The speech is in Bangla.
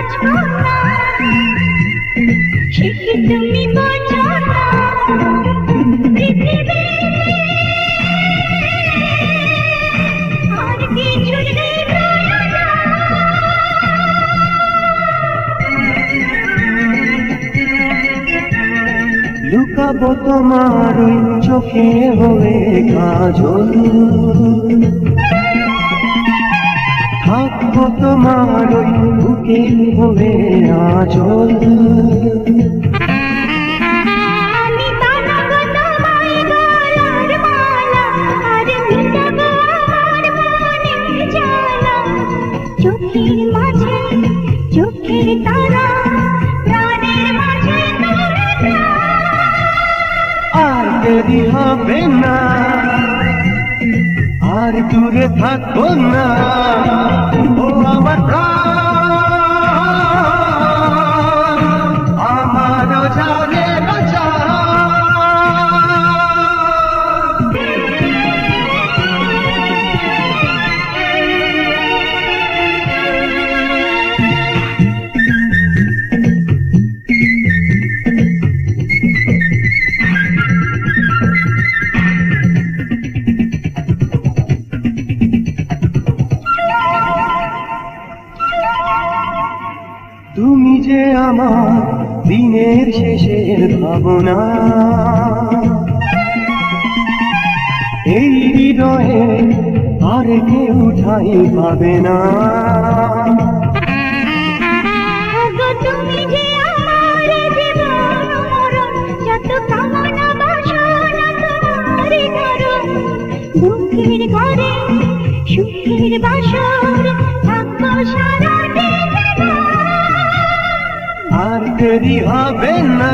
বোঝো না, সে কি তুমি বোঝো না, পৃথিবী আর কিছুর নেই প্রয়োজন। লুকাবো তোমার ওই চোখে হয়ে কাজল, থাকবো তোমার ওই বুকে হয়ে আঁচল। আমি বানাবো তোমায় গলার মালা, আর মিটাবো আমার মনের জ্বালা। চোখের মাঝে চোখের তারা, প্রাণের মাঝে তোর প্রাণ। আর দেরি হবে না, আর দূরে থাকবো না, ও আমার প্রাণ, আমার জানের জান। তুমি যে আমার দিনের শেষের ভাবনা, এই হৃদয়ে আর কেউ ঠাঁই পাবে না। গো তুমি যে আমার জীবন মরণ, যত কামনা বাসনা তোমার ধরন। দুঃখের ঘরে সুখের বাসর, থাকবো সারা দিন। আর দেরি হবে না,